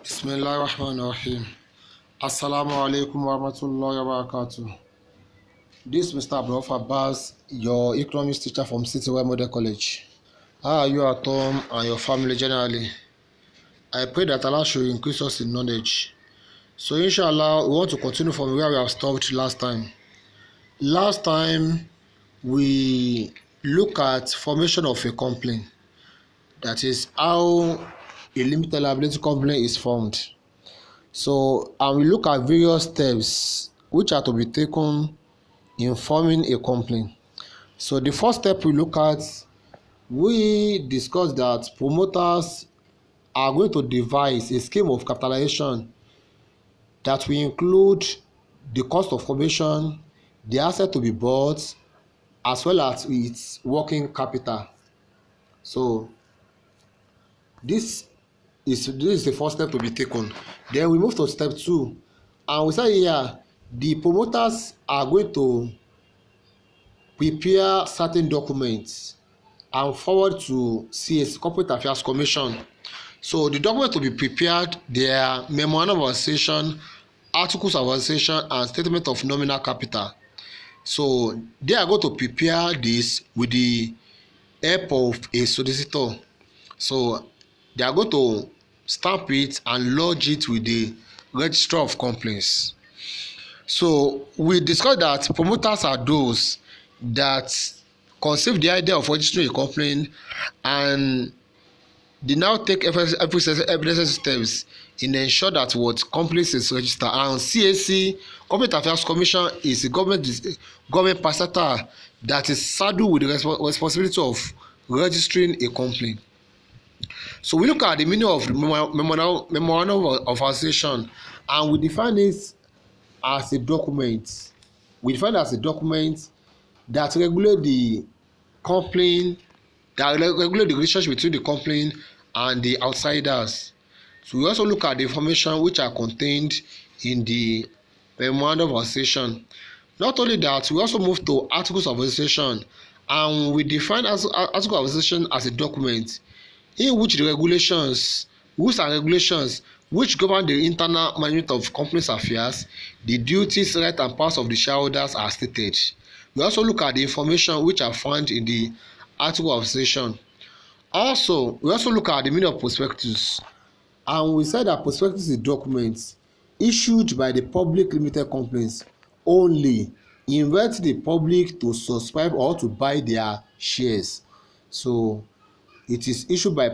Bismillahirrahmanirrahim. Assalamu alaikum warahmatullahi wabarakatuh. This is Mr. Abdul Abbas, your economics teacher from Citywide Model College. How are you at home and your family generally? I pray that Allah should increase us in knowledge. So inshallah, we want to continue from where we have stopped last time. Last time, we look at formation of a company. That is how a limited liability company is formed. So, and we look at various steps which are to be taken in forming a company. So, the first step we look at, we discussed that promoters are going to devise a scheme of capitalization that will include the cost of formation, the asset to be bought, as well as its working capital. So, this is the first step to be taken. Then we move to step 2, and we say here the promoters are going to prepare certain documents and forward to CS, Corporate Affairs Commission. So the document to be prepared, their memorandum of association, articles of association, and statement of nominal capital. So they are going to prepare this with the help of a solicitor. So they are going to stamp it and lodge it with the registrar of companies. So we discussed that promoters are those that conceive the idea of registering a company, and they now take every necessary steps in ensure that what companies is registered. And CAC, Corporate Affairs Commission, is a government parastatal that is saddled with the responsibility of registering a company. So we look at the meaning of memorandum of association, and we define it as a document. We define it as a document that regulate the company, that regulate the relationship between the company and the outsiders. So we also look at the information which are contained in the memorandum of association. Not only that, we also move to articles of association, and we define article of association as a document in which the rules and regulations which govern the internal management of company's affairs, the duties, rights, and powers of the shareholders are stated. We also look at the information which are found in the article of association. Also, we also look at the meaning of prospectus, and we said that prospectus is documents issued by the public limited companies only, inviting the public to subscribe or to buy their shares. So it is issued by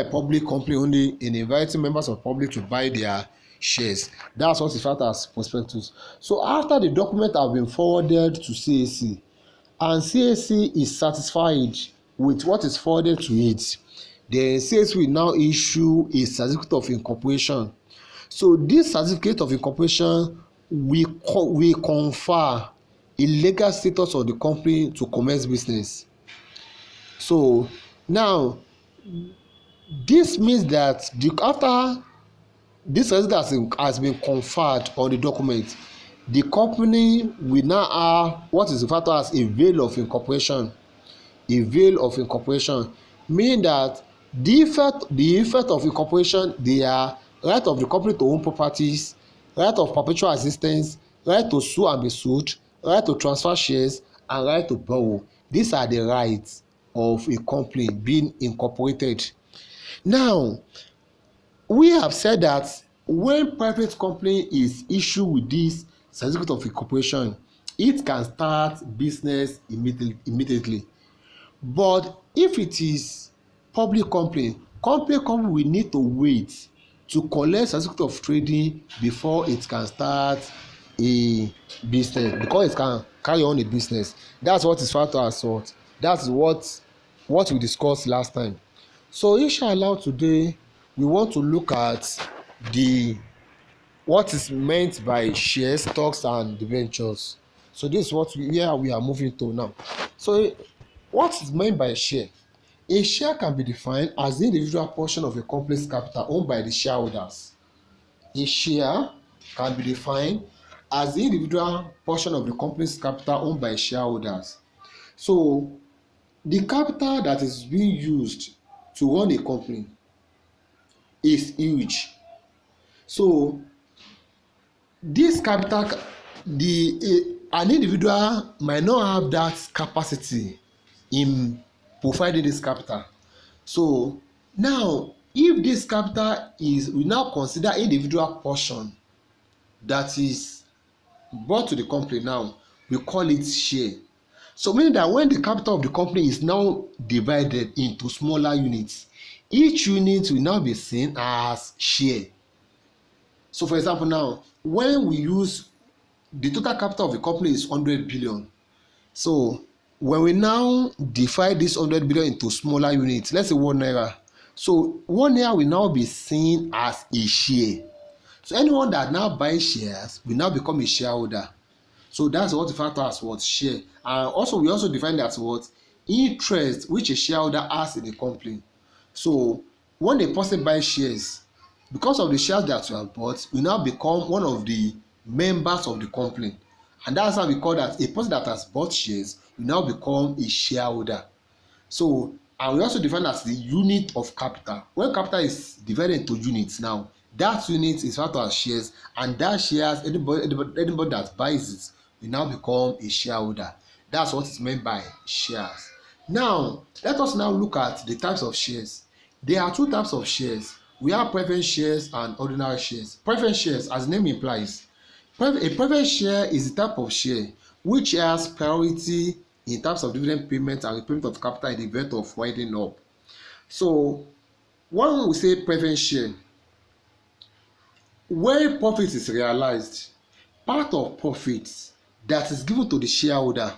public company only in inviting members of public to buy their shares. That's what is referred as prospectus. So after the document have been forwarded to CAC, and CAC is satisfied with what is forwarded to it, the CAC will now issue a certificate of incorporation. So this certificate of incorporation will confer a legal status of the company to commence business. So now this means that after this certificate has been conferred on the document, the company will now have what is referred to as a veil of incorporation. A veil of incorporation, meaning that the effect of incorporation, they are right of the company to own properties, right of perpetual existence, right to sue and be sued, right to transfer shares, and right to borrow. These are the rights of a company being incorporated. Now, we have said that when private company is issued with this certificate of incorporation, it can start business immediately. But if it is public company will need to wait to collect certificate of trading before it can start a business, because it can carry on a business. That's what is referred to as what. That's what we discussed last time. So inshallah today we want to look at what is meant by shares, stocks, and debentures. So this is what we are moving to now. So what is meant by a share? A share can be defined as the individual portion of a company's capital owned by the shareholders. A share can be defined as the individual portion of the company's capital owned by shareholders. So the capital that is being used to run a company is huge. So this capital, an individual might not have that capacity in providing this capital. So now if this capital is, we now consider individual portion that is brought to the company, now we call it share. So meaning that when the capital of the company is now divided into smaller units, each unit will now be seen as share. So for example, now when we use the total capital of the company is 100 billion. So when we now divide this 100 billion into smaller units, let's say 1 naira. So 1 naira will now be seen as a share. So anyone that now buys shares will now become a shareholder. So that's what the factor as what share. And also we also define that what interest which a shareholder has in the company. So when a person buys shares, because of the shares that you have bought, you now become one of the members of the company. And that's how we call that a person that has bought shares will now become a shareholder. So, and we also define as the unit of capital. When capital is divided into units now, that unit is referred to as shares, and that shares, anybody that buys it will now become a shareholder. That's what is meant by shares. Now, let us now look at the types of shares. There are two types of shares. We have preference shares and ordinary shares. Preference shares, as the name implies, a preference share is the type of share which has priority in terms of dividend payment and repayment of capital in the event of winding up. So when we say preference share, when profit is realized, part of profit that is given to the shareholder,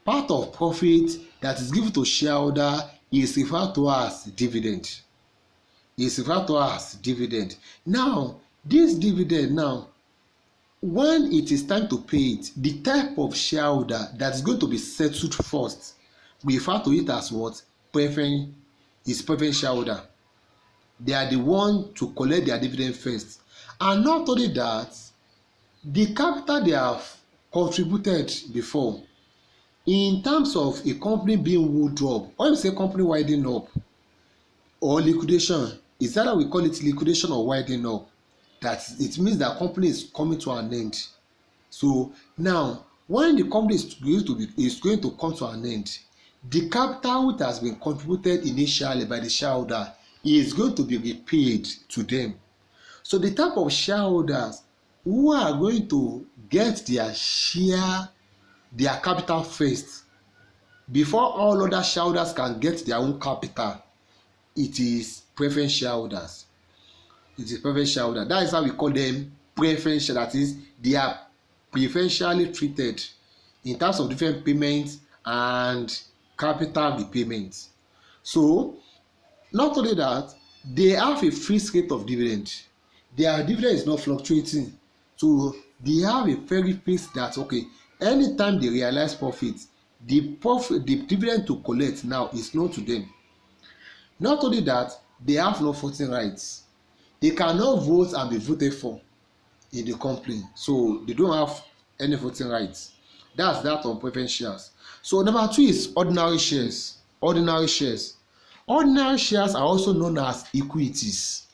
part of profit that is given to shareholder is referred to as dividend. Is referred to as dividend. Now, this dividend now, when it is time to pay it, the type of shareholder that is going to be settled first, we refer to it as what? Preference shareholder. They are the one to collect their dividend first. And not only that, the capital they have contributed before, in terms of a company being wound up, when we say company winding up or liquidation, is that how we call it, liquidation or winding up? That it means that company is coming to an end. So now when the company is going to come to an end, the capital which has been contributed initially by the shareholder is going to be repaid to them. So the type of shareholders who are going to get their share, their capital first before all other shareholders can get their own capital, it is preference shareholders. It is preference shareholder. That is how we call them preference share. That is, they are preferentially treated in terms of different payments and capital repayments. So not only that, they have a fixed rate of dividend. Their dividend is not fluctuating. So they have a very fixed that, okay, anytime they realize profit, the dividend to collect now is known to them. Not only that, they have no voting rights. They cannot vote and be voted for in the company. So they don't have any voting rights. That's that on preference shares. So number 2 is ordinary shares. Ordinary shares. Ordinary shares are also known as equities.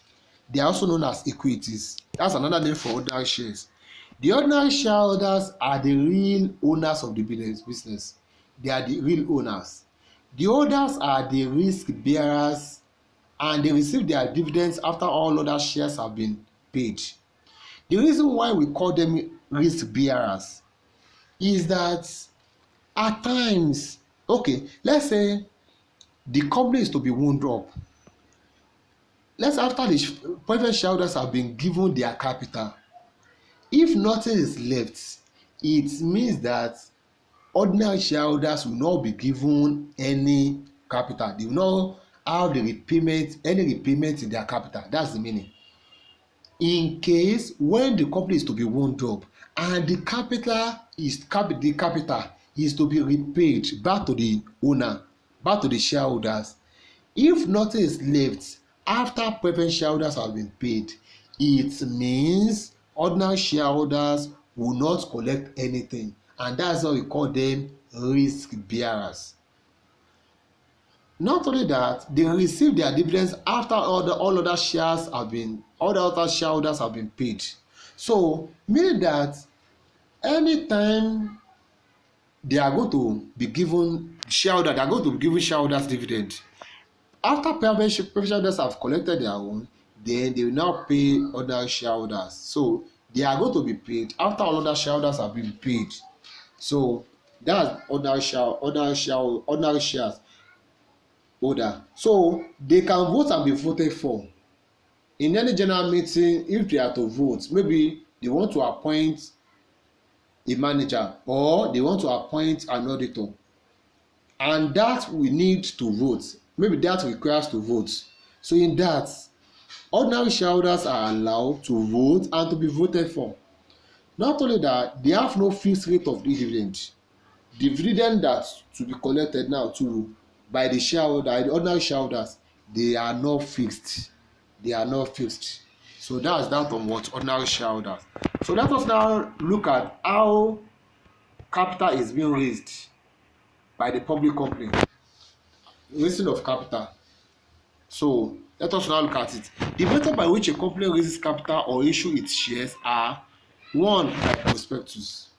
They are also known as equities. That's another name for ordinary shares. The ordinary shareholders are the real owners of the business. They are the real owners. The others are the risk bearers, and they receive their dividends after all other shares have been paid. The reason why we call them risk bearers is that at times, okay, let's say the company is to be wound up. Let's after the private shareholders have been given their capital, if nothing is left, it means that ordinary shareholders will not be given any capital. They will not have any repayment in their capital. That's the meaning. In case when the company is to be wound up and the capital is to be repaid back to the owner, back to the shareholders, if nothing is left after preference shareholders have been paid, it means ordinary shareholders will not collect anything, and that's why we call them risk bearers. Not only that, they receive their dividends after all other shareholders have been paid. So meaning that anytime they are going to be given shareholders dividend after preferential shareholders have collected their own, then they will now pay other shareholders. So they are going to be paid after all other shareholders have been paid. So that's ordinary shares holder. So they can vote and be voted for in any general meeting. If they are to vote, maybe they want to appoint a manager or they want to appoint an auditor, and that we need to vote, maybe that requires to vote. So in that, ordinary shareholders are allowed to vote and to be voted for. Not only that, they have no fixed rate of dividend. The dividend that to be collected now too by the ordinary shareholders, they are not fixed. So that's that on what ordinary shareholders. So let us now look at how capital is being raised by the public company. Raising of capital. So let us now look at it. The method by which a company raises capital or issue its shares are: one, by prospectus.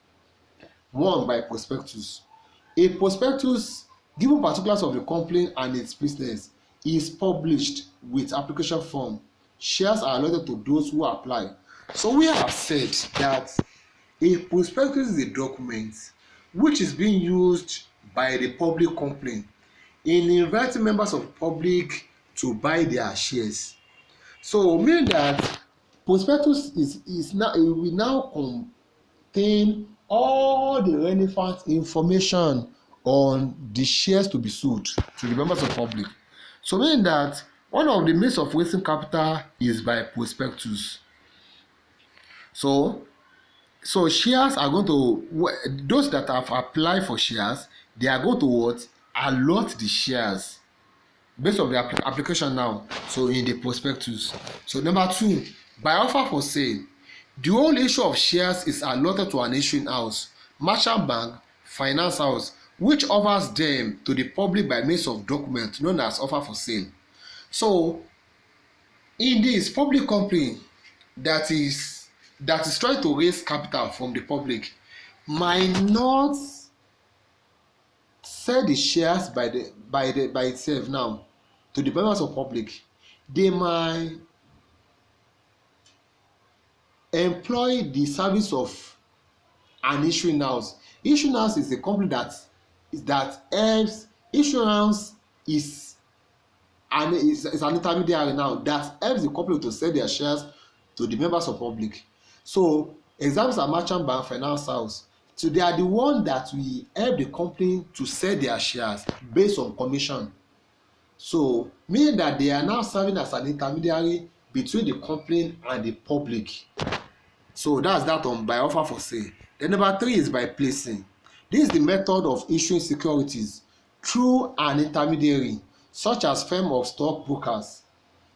A prospectus giving particulars of the company and its business is published with application form. Shares are allotted to those who apply. So we have said that a prospectus is a document which is being used by the public company in inviting members of the public to buy their shares. So meaning that prospectus will now contain all the relevant information on the shares to be sold to the members of the public. So meaning that one of the means of raising capital is by prospectus. So shares are going to, those that have applied for shares, they are going to what? Allot the shares based on the application now. So in the prospectus. So number two, by offer for sale. The whole issue of shares is allotted to an issuing house, merchant bank, finance house, which offers them to the public by means of document known as offer for sale. So in this public company that is trying to raise capital from the public might not sell the shares by itself now to the members of public. They might employ the service of an issuing house. Issuing house is a company that helps. Issuance is an intermediary now that helps the company to sell their shares to the members of public. So examples are merchant bank, finance house. So they are the one that will help the company to sell their shares based on commission. So meaning that they are now serving as an intermediary between the company and the public. So that's that on by offer for sale. Then number three is by placing. This is the method of issuing securities through an intermediary, such as firm of stockbrokers.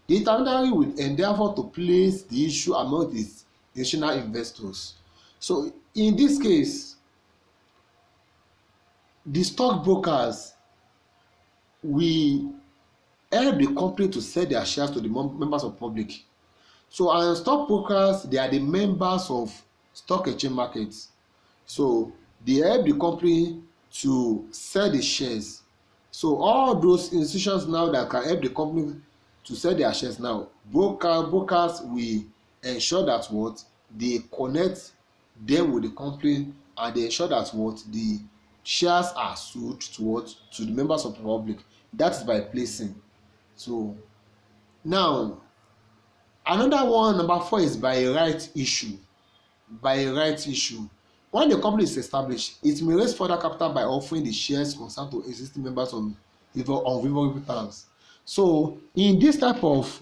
The intermediary will endeavour to place the issue among the institutional investors. So in this case, the stockbrokers will help the company to sell their shares to the members of public. So and stockbrokers, they are the members of stock exchange markets. So they help the company to sell the shares. So all those institutions now that can help the company to sell their shares now, brokers will ensure that what they connect them with the company, and they ensure that what the shares are sold to the members of the public. That is by placing. So now another one, number four, is by a right issue. When the company is established, it may raise further capital by offering the shares concerned to existing members on favorable terms. So in this type of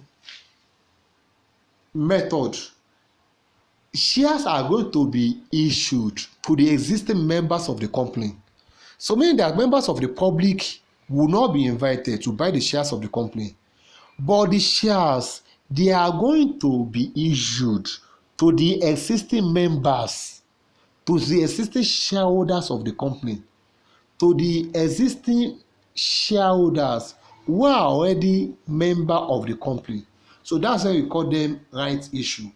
method, shares are going to be issued to the existing members of the company. So meaning that members of the public will not be invited to buy the shares of the company, but the shares, they are going to be issued to the existing members, to the existing shareholders of the company, to the existing shareholders who are already member of the company. So that's why we call them rights issue.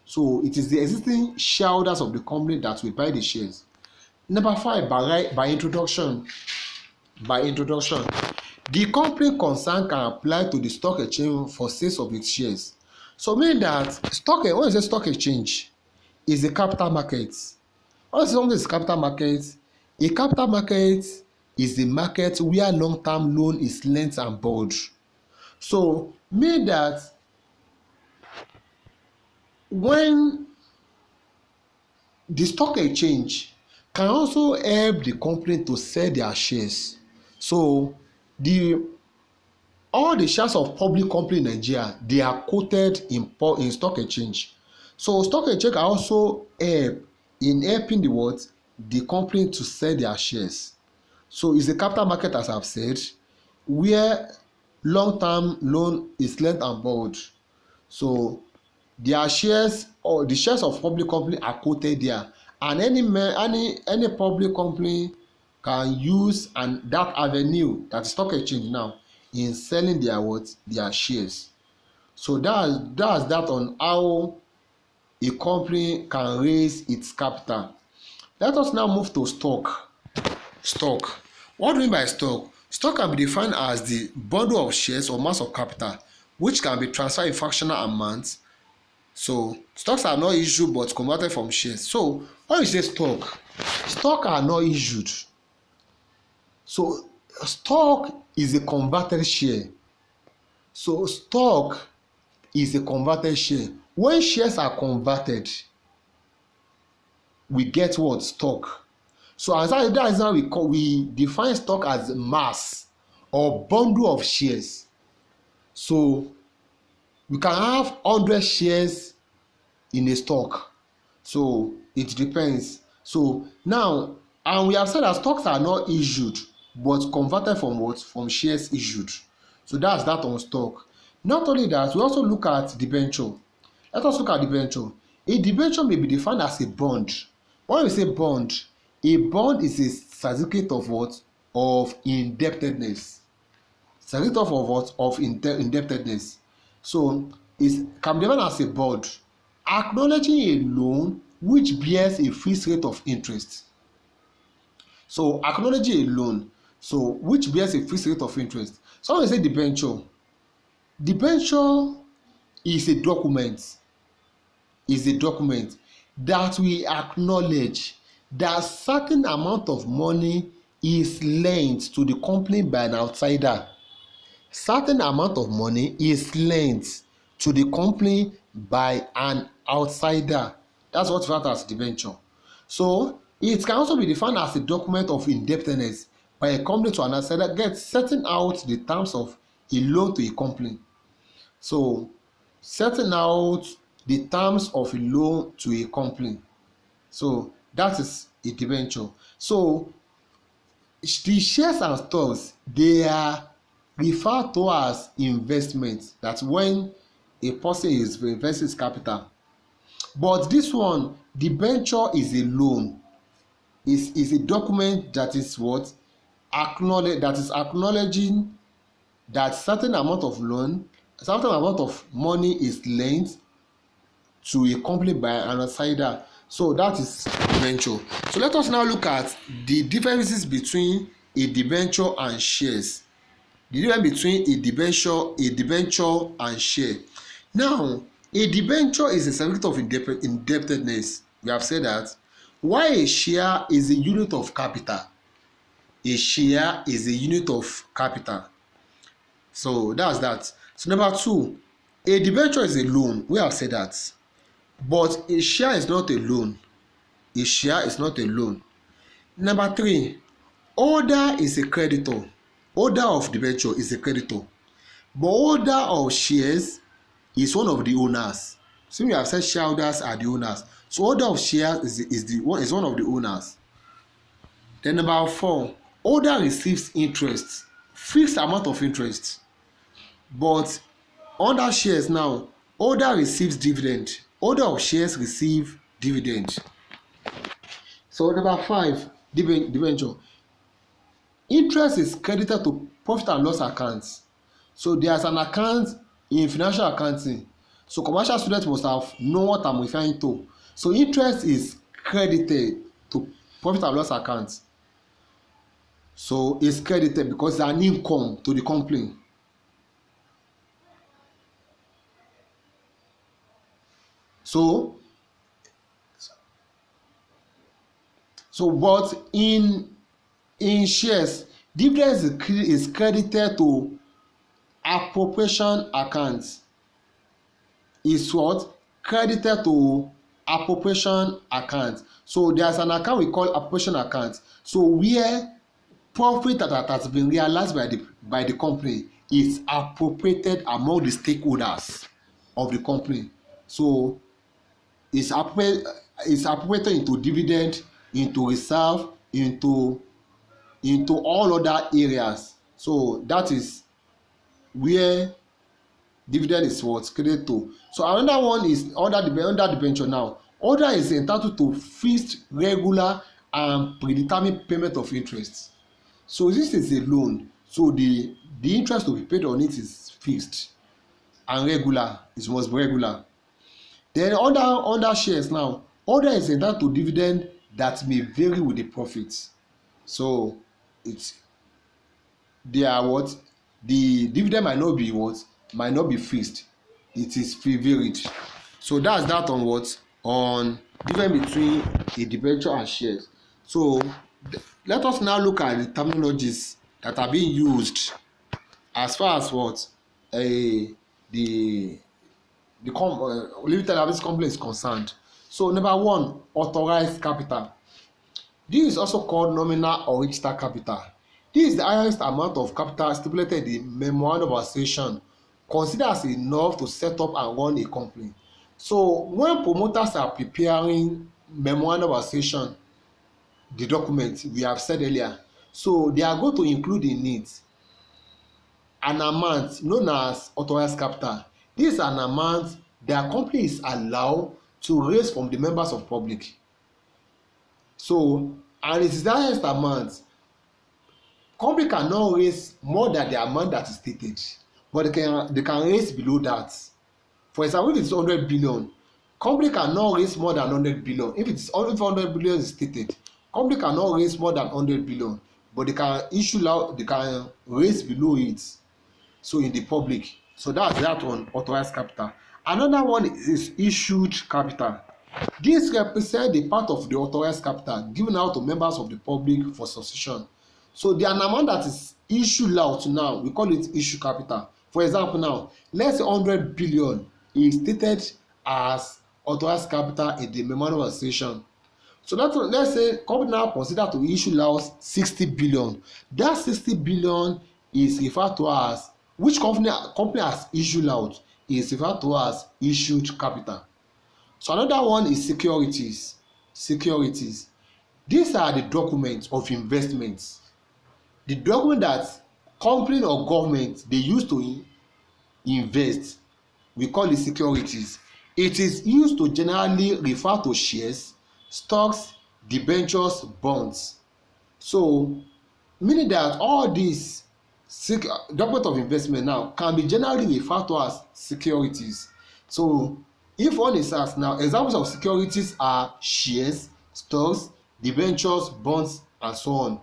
So it is the existing shareholders of the company that will buy the shares. Number 5, by introduction. By introduction, the company concerned can apply to the stock exchange for sales of its shares. So meaning that when you say stock exchange is a capital market. When something is capital market, a capital market is the market where long-term loan is lent and borrowed. So mean that when the stock exchange can also help the company to sell their shares. So the all the shares of public company in Nigeria, they are quoted in stock exchange. So stock exchange can also help in helping the company to sell their shares. So it's a capital market, as I've said, where long-term loan is lent and borrowed. So their shares or the shares of public company are quoted there, and any public company can use and that avenue, that is stock exchange now, in selling their shares. So that's that on how a company can raise its capital. Let us now move to stock. Stock. What do we mean by stock? Stock can be defined as the bundle of shares or mass of capital which can be transferred in fractional amounts. So stocks are not issued but converted from shares. So when you say stock are not issued. So stock is a converted share. So stock is a converted share. When shares are converted, we get what? Stock. So as that is how we define stock as mass or bundle of shares. So we can have 100 shares in a stock. So it depends. So now, and we have said that stocks are not issued but converted from what? From shares issued. So that's that on stock. Not only that, we also look at debenture. Let us look at debenture. A debenture may be defined as a bond. When we say bond, a bond is a certificate of what? Of indebtedness. Certificate of what? Of indebtedness. So it can be defined as a bond acknowledging a loan which bears a fixed rate of interest. So acknowledging a loan which bears a fixed rate of interest. So when we say debenture, debenture is a document that we acknowledge that certain amount of money is lent to the company by an outsider. Certain amount of money is lent to the company by an outsider. That's what referred as debenture. So it can also be defined as a document of indebtedness by a company to an outsider, setting out the terms of a loan to a company. So setting out the terms of a loan to a company. So that is a debenture. So the shares and stocks, they are referred to as investment. That's when a person is investing his capital. But this one, debenture is a loan. Is a document that is what? Acknowledging that certain amount of money is lent to a company by an outsider. So that is debenture. So let us now look at the differences between a debenture and shares. The difference between a debenture and share. Now, a debenture is a certificate of indebtedness. We have said that. While a share is a unit of capital. A share is a unit of capital. So that's that. So number 2, a debenture is a loan. We have said that. But a share is not a loan. A share is not a loan. Number 3, holder is a creditor. Holder of debenture is a creditor. But holder of shares is one of the owners. So we have said shareholders are the owners. So holder of shares is one of the owners. Then number 4, holder receives interest, fixed amount of interest. But under shares now, holder receives dividend. Holder of shares receive dividend. So number 5, debenture. Interest is credited to profit and loss accounts. So there's an account in financial accounting. So commercial students must have known what I'm referring to. So interest is credited to profit and loss account. So it's credited because it's an income to the company. So but in shares, dividends is credited to appropriation account. Is what? Credited to appropriation account. So there's an account we call appropriation account. So where profit that has been realized by the company is appropriated among the stakeholders of the company. So it's appropriated into dividend, into reserve, into all other areas. So that is where dividend is what credited to. So another one is under debenture now. Other is entitled to fixed, regular and predetermined payment of interest. So this is a loan. So the interest to be paid on it is fixed and regular. It must be regular. Then under shares now, other is entitled to dividend that may vary with the profits. So it's they are what the dividend might not be fixed. It is varied. So that's that on what on difference between a debenture and shares. So let us now look at the terminologies that are being used as far as what the limited liability company is concerned. So number one, authorized capital. This is also called nominal or register capital. This is the highest amount of capital stipulated in the memorandum of association considered as enough to set up and run a company. So when promoters are preparing memorandum of association, the document we have said earlier, so they are going to include in it an amount known as authorized capital. This is an amount their company is allowed to raise from the members of public. So and it is the highest amount. Company cannot raise more than the amount that is stated, but they can raise below that. For example, if it's 100 billion, company cannot raise more than 100 billion. If 100 billion is stated, company cannot raise more than 100 billion, but they can raise below it. So in the public. So that's that one, authorized capital. Another one is issued capital. This represents the part of the authorized capital given out to members of the public for succession. So the amount that is issued out now, we call it issue capital. For example now, let's say 100 billion is stated as authorized capital in the memorandum of association. So let's say company now consider to issue out 60 billion. That 60 billion is referred to as which company has issued out is referred to as issued capital. So another one is securities. Securities. These are the documents of investments. The document that company or government they use to invest, we call it securities. It is used to generally refer to shares, stocks, debentures, bonds. So meaning that all these document of investment now can be generally referred to as securities. So if one is asked now, examples of securities are shares, stocks, debentures, bonds and so on.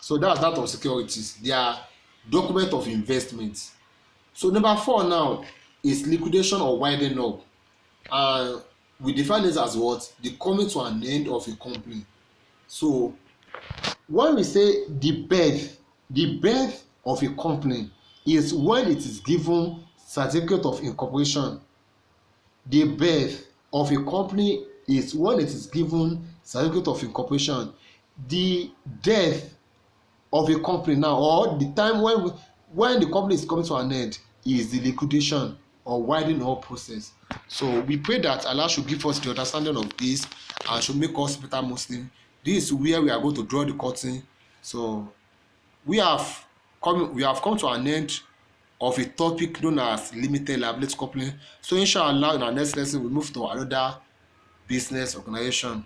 So that's that of securities. They are document of investment. So number 4 now is liquidation or winding up, and we define this as what the coming to an end of a company. So when we say the birth of a company is when it is given certificate of incorporation. The birth of a company is when it is given certificate of incorporation. The death of a company now, or the time when the company is coming to an end, is the liquidation or winding up process. So we pray that Allah should give us the understanding of this and should make us better Muslim. This is where we are going to draw the curtain. So we have come to an end of a topic known as limited liability company. So inshallah in our next lesson we move to another business organization.